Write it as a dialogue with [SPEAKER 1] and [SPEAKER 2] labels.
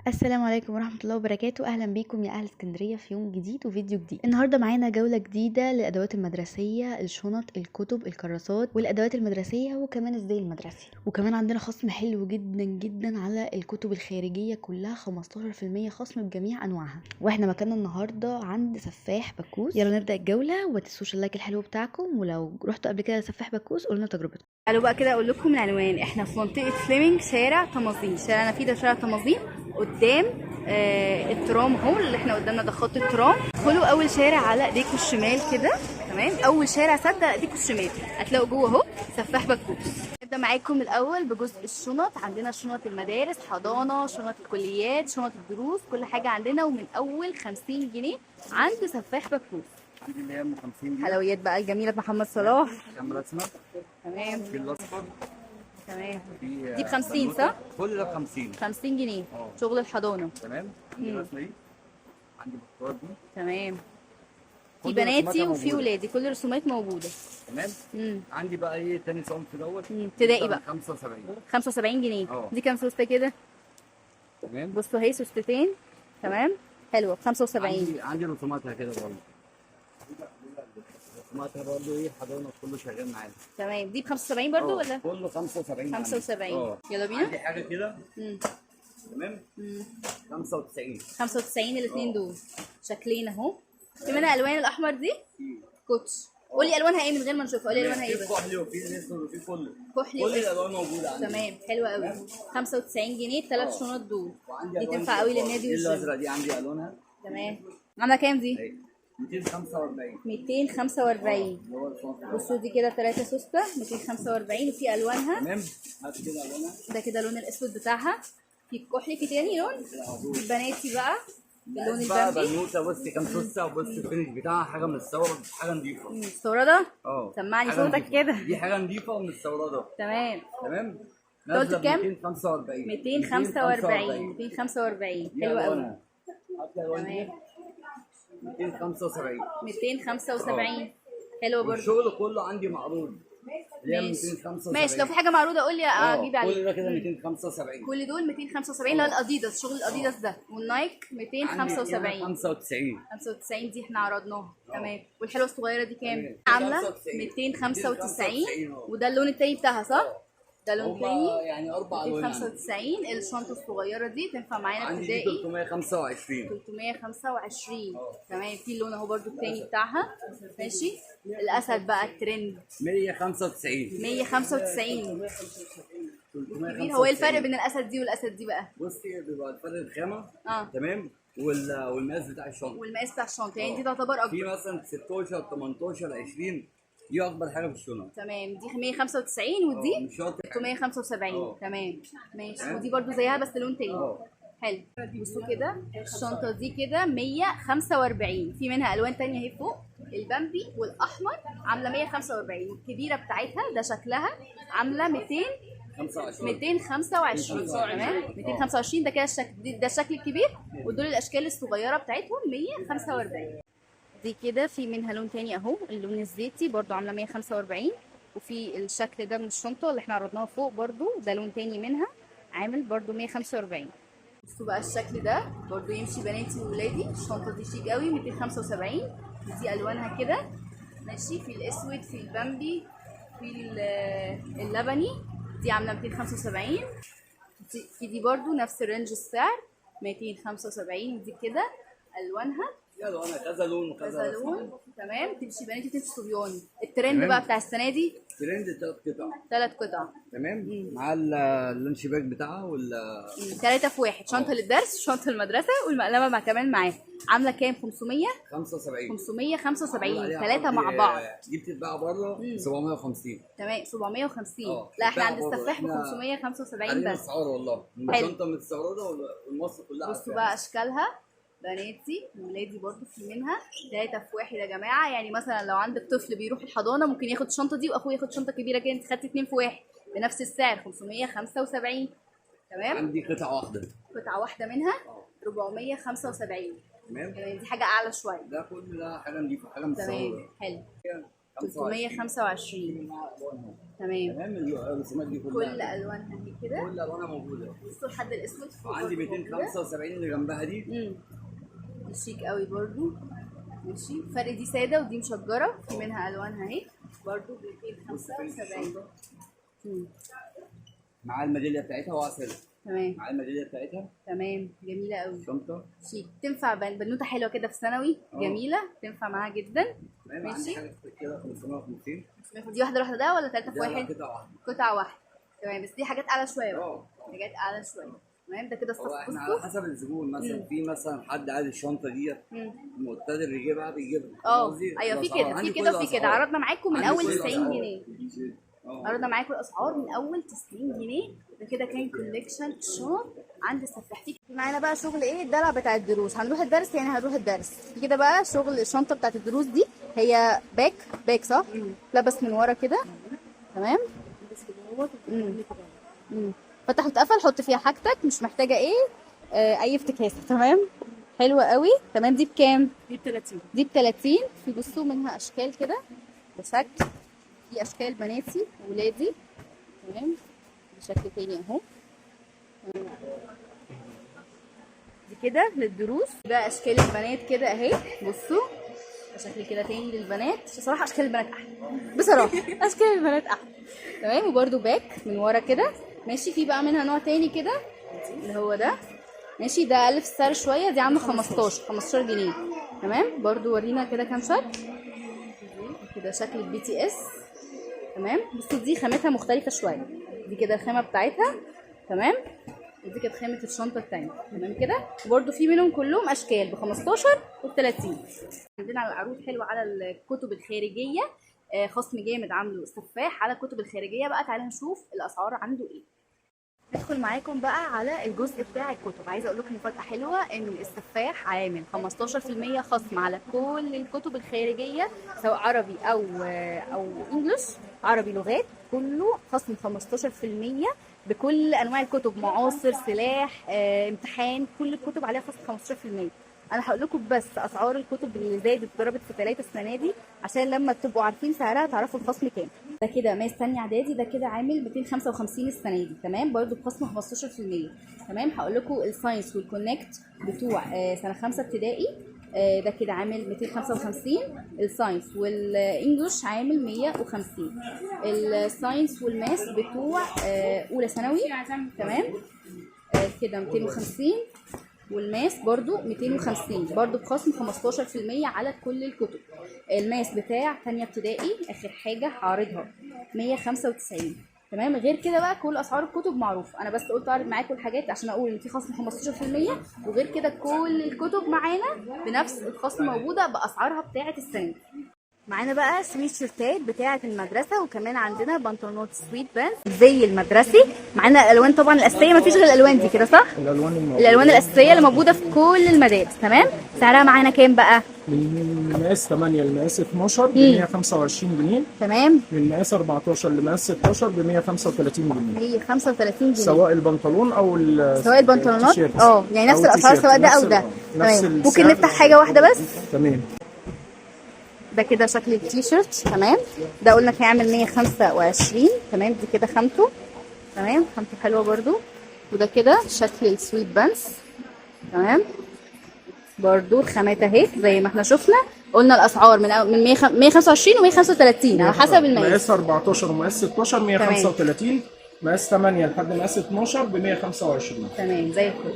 [SPEAKER 1] السلام عليكم ورحمة الله وبركاته. أهلا بيكم يا أهل اسكندرية في يوم جديد وفيديو جديد. النهاردة معانا جولة جديدة للأدوات المدرسية، الشنط، الكتب، الكراسات والأدوات المدرسية وكمان الزي المدرسي. وكمان عندنا خصم حلو جدا جدا على الكتب الخارجية كلها، 15% خصم بجميع أنواعها. واحنا مكاننا النهاردة عند سفاح بكوس. يلا نبدأ الجولة وما تنسوش اللايك الحلو بتاعكم، ولو رحتوا قبل كده سفاح بكوس قولوا لنا تجربتكم.
[SPEAKER 2] قالوا بقى كده اقول لكم العنوان. احنا في منطقه فليمنج، شارع طماطين. شارعنا فيه ده شارع طماطين قدام الترام اهو اللي احنا قدامنا ده خط الترام. ادخلوا اول شارع على ايديكم الشمال كده، تمام. اول شارع سد على ايديكم الشمال هتلاقوا جوه اهو سفاح بكوس. نبدا معاكم الاول بجزء الشنط. عندنا شنط المدارس، حضانه، شنط الكليات، شنط الدروس، كل حاجه عندنا، ومن اول 50 جنيه عند سفاح بكوس.
[SPEAKER 3] عندي اللي هي ام 50 جنيه
[SPEAKER 2] حلويات بقى الجميله محمد صلاح.
[SPEAKER 3] كام رسمه؟
[SPEAKER 2] تمام
[SPEAKER 3] في الاصفر.
[SPEAKER 2] تمام.
[SPEAKER 3] في
[SPEAKER 2] دي ب 50 صح؟
[SPEAKER 3] كل ده ب 50.
[SPEAKER 2] 50 جنيه شغل الحضانه.
[SPEAKER 3] تمام. عندي الرسمه دي، عندي البطاقات دي.
[SPEAKER 2] تمام. في
[SPEAKER 3] كل
[SPEAKER 2] بناتي
[SPEAKER 3] رسوماتها
[SPEAKER 2] وفي
[SPEAKER 3] موجودة.
[SPEAKER 2] ولادي، كل الرسومات موجوده.
[SPEAKER 3] تمام. عندي بقى ايه تاني صنف دوت
[SPEAKER 2] ابتدائي بقى
[SPEAKER 3] 75.
[SPEAKER 2] 75 جنيه. دي كام سوسته كده؟
[SPEAKER 3] تمام.
[SPEAKER 2] بصوا اهي سوستتين. تمام حلوه ب 75.
[SPEAKER 3] عندي رسوماتها كده برضه. رسوماتها برضه ايه حضانه كله شغال معانا.
[SPEAKER 2] تمام. دي ب 75 برضه ولا؟
[SPEAKER 3] كله 75.
[SPEAKER 2] 75. يلا بينا.
[SPEAKER 3] عندي حاجه كده. تمام. 95.
[SPEAKER 2] 95 الاثنين دول شكلين اهو. في منها الوان الاحمر دي كوتش. قولي الوانها ايه من غير ما نشوفها، قولي الوانها ايه بس.
[SPEAKER 3] في كحلي وفي الاسود وفي كله.
[SPEAKER 2] كحلي
[SPEAKER 3] كل الالوان موجوده عندي.
[SPEAKER 2] تمام حلوه قوي. 95 جنيه الثلاث شنط دول.
[SPEAKER 3] وعندي
[SPEAKER 2] دي تنفع قوي للنادي والجيم.
[SPEAKER 3] الازرق دي عندي الوانها.
[SPEAKER 2] تمام. عامله كام دي؟
[SPEAKER 3] 245.
[SPEAKER 2] 245. بصوا دي كده 3 سوسته 245 وفي الوانها.
[SPEAKER 3] تمام. هات كده الوانها.
[SPEAKER 2] ده كده اللون الاسود بتاعها. في الكحلي، في تاني لون البناتي بقى اللون البامبي.
[SPEAKER 3] بنوته بصي كام سوسته، وبصي الفينش بتاعها حاجه مستورد، حاجه نظيفه.
[SPEAKER 2] مستورده؟ سمعني صوتك كده.
[SPEAKER 3] دي حاجه نظيفه ومستورده.
[SPEAKER 2] تمام.
[SPEAKER 3] تمام.
[SPEAKER 2] قلت كام؟
[SPEAKER 3] 245.
[SPEAKER 2] 245. 245 حلوه قوي.
[SPEAKER 3] تمام. 275.
[SPEAKER 2] 275 حلوه برضه.
[SPEAKER 3] الشغل كله عندي معروض.
[SPEAKER 2] ماشي لو في حاجه معروضه قول لي اجيب عليها.
[SPEAKER 3] كل ده كده 275.
[SPEAKER 2] كل دول 275 اللي هو الاديداس، شغل الاديداس ده، والنايك 275. 95 دي احنا عرضناها. تمام. والحلوه الصغيره دي كام؟ عامله 295. وده اللون التاني بتاعها صح؟ ده لون تاني
[SPEAKER 3] يعني 4 الوان.
[SPEAKER 2] 295. الشنطه الصغيره دي تنفع معانا ابتدائي.
[SPEAKER 3] 325.
[SPEAKER 2] 325 تمام. في اللون اهو برده التاني بتاعها. ماشي. الاسد بقى الترند
[SPEAKER 3] 195.
[SPEAKER 2] 195 كبير. هو ايه الفرق بين الاسد دي والاسد دي بقى؟
[SPEAKER 3] بصي بيبقى الفرق الخامه. تمام. والمقاس بتاع الشنطه.
[SPEAKER 2] والمقاس بتاع الشنطه يعني دي تعتبر اكبر.
[SPEAKER 3] في مثلا 16 18 20 دي اكبر حاجه في الشنط.
[SPEAKER 2] تمام. دي 195 ودي 375. تمام ماشي. ودي برده زيها بس لون تاني. حلو. بصوا كده الشنطه دي كده 145. في منها الوان تانية اهي فوق، البامبي والاحمر عامله 145. والكبيره بتاعتها ده شكلها عامله 225. تمام. 225 ده كده الشكل، ده الشكل الكبير، ودول الاشكال الصغيره بتاعتهم 145. دي كده في منها لون تاني اهو، اللون الزيتي برضو عامله 145. وفي الشكل ده من الشنطه اللي احنا عرضناها فوق برضو ده لون تاني منها عامل برضو 145. بصوا بقى الشكل ده برضو يمشي بناتي وولادي. الشنطه دي شيك قوي 275. دي الوانها كده ماشي، في الاسود، في البامبي، في اللبني. دي عامله 275. في دي برضو نفس الرينج السعر 275. ودي كده الوانها
[SPEAKER 3] يلا انا كذا لون
[SPEAKER 2] وكذا لون. تمام. تمشي بناتي تمشي صبياني. الترند بقى بتاع السنه دي
[SPEAKER 3] ترند 3 قطع.
[SPEAKER 2] 3 قطع.
[SPEAKER 3] تمام. مع اللانش باك بتاعها
[SPEAKER 2] 3 في 1. شنطه للدرس وشنطه المدرسه والمقلمه مع كمان معاها. عامله كام؟
[SPEAKER 3] 575.
[SPEAKER 2] 575 3 مع بعض.
[SPEAKER 3] دي بتتباع بره 750.
[SPEAKER 2] تمام 750. لا احنا عند السفاح ب 575 بس.
[SPEAKER 3] اسعار والله. الشنطه متستورده والمصر كلها.
[SPEAKER 2] بصوا بقى اشكالها بناتي وولادي برضو في منها 3 في 1 يا جماعه. يعني مثلا لو عندك طفل بيروح الحضانه ممكن ياخد الشنطه دي واخوه ياخد شنطه كبيره كده، انت خدت 2 في 1 بنفس السعر 575. تمام.
[SPEAKER 3] عندي قطعه واحده.
[SPEAKER 2] قطعه واحده منها 475.
[SPEAKER 3] تمام.
[SPEAKER 2] يعني دي حاجه اعلى شويه.
[SPEAKER 3] ده كل ده حاجه نضيفه، حاجه مستورده.
[SPEAKER 2] تمام حلو. 325. تمام.
[SPEAKER 3] الرسومات دي كلها
[SPEAKER 2] كل الوانها دي كده،
[SPEAKER 3] كل الوانها موجوده.
[SPEAKER 2] بصوا لحد الاسود
[SPEAKER 3] وعندي 275 اللي جنبها دي.
[SPEAKER 2] شيك قوي برضو. ماشي، فرق دي ساده ودي مشجره، في منها الوانها اهي برضو ب 275.
[SPEAKER 3] مع الميداليه بتاعتها وعسل.
[SPEAKER 2] تمام.
[SPEAKER 3] مع الميداليه بتاعتها.
[SPEAKER 2] تمام، جميله قوي.
[SPEAKER 3] شنطه
[SPEAKER 2] شيك، تنفع بنوته حلوه كده في ثانوي. جميله، تنفع معاها جدا.
[SPEAKER 3] ماشي. حاجه كده 550.
[SPEAKER 2] دي واحده لوحدها ده ولا 3 في واحد؟
[SPEAKER 3] قطعه واحده.
[SPEAKER 2] قطعه واحده. تمام، بس دي حاجات اعلى شويه بقى. حاجات اعلى شويه. تمام. ده كده الصف.
[SPEAKER 3] احنا على حسب الزبون، مثلا في مثلا حد عايز الشنطه ديت مقتدر يجيبها بيجيبها.
[SPEAKER 2] ايوه، في كده في كده وفي كده. عرضنا معاكم من اول 90 جنيه. عرضنا معاكم الاسعار من اول 90 جنيه. ده كده كان كوليكشن شنط عند السفاح. في معانا بقى شغل ايه؟ الدلع بتاع الدروس. هنروح الدرس يعني هنروح الدرس. في كده بقى شغل الشنطه بتاعت الدروس دي. هي باك صح؟ لبس من ورا كده. تمام. فتح واتقفل، حط فيها حاجتك، مش محتاجه اي افتكاسه. تمام، حلوه قوي. تمام. دي بكام؟
[SPEAKER 4] دي ب 30.
[SPEAKER 2] دي ب 30. في بصوا منها اشكال كده بشكل، في اشكال بناتي ولادي. تمام، بشكل تاني اهو. دي كده للدروس. ده اشكال البنات كده اهي، بصوا شكل كده تاني للبنات. بصراحه اشكال البنات احلى، بصراحه اشكال البنات احلى. تمام. وبرده باك من ورا كده. ماشي. في بقى منها نوع تاني كده اللي هو ده. ماشي، ده اقل في السعر شويه، دي عامله 15 جنيه. تمام. برده ورينا كده كام شكل كده. شكل البي تي اس. تمام. بصوا دي خامتها مختلفه شويه. دي كده الخامه بتاعتها. تمام. ودي كانت خامه الشنطه الثانيه. تمام كده. وبرده في منهم كلهم اشكال ب 15 وب 30. عندنا عروض حلوه على الكتب الخارجيه. خصم جامد عامله السفاح على الكتب الخارجيه. بقى تعالوا نشوف الاسعار عنده ايه. ندخل معاكم بقى على الجزء بتاع الكتب. عايزه اقول لكم مفاجاه حلوه، ان السفاح عامل 15% خصم على كل الكتب الخارجيه، سواء عربي او انجلش. عربي لغات كله خصم 15% بكل انواع الكتب، معاصر، سلاح، امتحان، كل الكتب عليها خصم 15%. انا هقول لكم بس اسعار الكتب اللي زادت ضربت في 3 السنه دي، عشان لما تبقوا عارفين سعرها تعرفوا الخصم كام. ده كده ماس ثانيه اعدادي، ده كده عامل 255 السنه دي. تمام. برده بخصم 15%. تمام. هقول لكم الساينس والكونكت بتوع سنه 5 ابتدائي. ده كده عامل 255. الساينس والانجلش عامل 150. الساينس والماس بتوع اولى ثانوي. تمام. كده 250. والماس برضو 250 برضو بخصم 15% على كل الكتب. الماس بتاع ثانيه ابتدائي اخر حاجه هعرضها 195. تمام. غير كده بقى كل اسعار الكتب معروفه. انا بس قلت اعرض معاكم الحاجات عشان اقول ان في خصم 15%. وغير كده كل الكتب معانا بنفس الخصم موجوده باسعارها بتاعه السنه. معانا بقى سويت شيرتات بتاعه المدرسه، وكمان عندنا بنطلونات سويت بانس زي المدرسي. معانا الالوان طبعا الاساسيه، مفيش غير الالوان دي كده صح؟ الالوان الاساسيه اللي موجوده في كل المدارس. تمام. سعرها معانا كام بقى؟
[SPEAKER 4] من مقاس 8 لمقاس 12 ب 125 جنيه.
[SPEAKER 2] تمام.
[SPEAKER 4] من مقاس 14 لمقاس 16 ب 135 جنيه.
[SPEAKER 2] 135 جنيه
[SPEAKER 4] سواء البنطلون او
[SPEAKER 2] سواء البنطلونات. يعني نفس الاسعار سواء ده او ده. تمام. ممكن نفتح حاجه واحده بس.
[SPEAKER 4] تمام.
[SPEAKER 2] ده كده شكل التيشيرت. تمام. ده قلنا هيعمل 125. تمام. دي كده خامته. تمام. خامته حلوه برضو. وده كده شكل السويت بانس. تمام. برضو الخامات اهي زي ما احنا شفنا. قلنا الاسعار من 125 و 135 على حسب المقاس.
[SPEAKER 4] مقاس 14 ومقاس 16 135. مقاس 8 لحد مقاس 12 ب 125.
[SPEAKER 2] تمام زي الفل.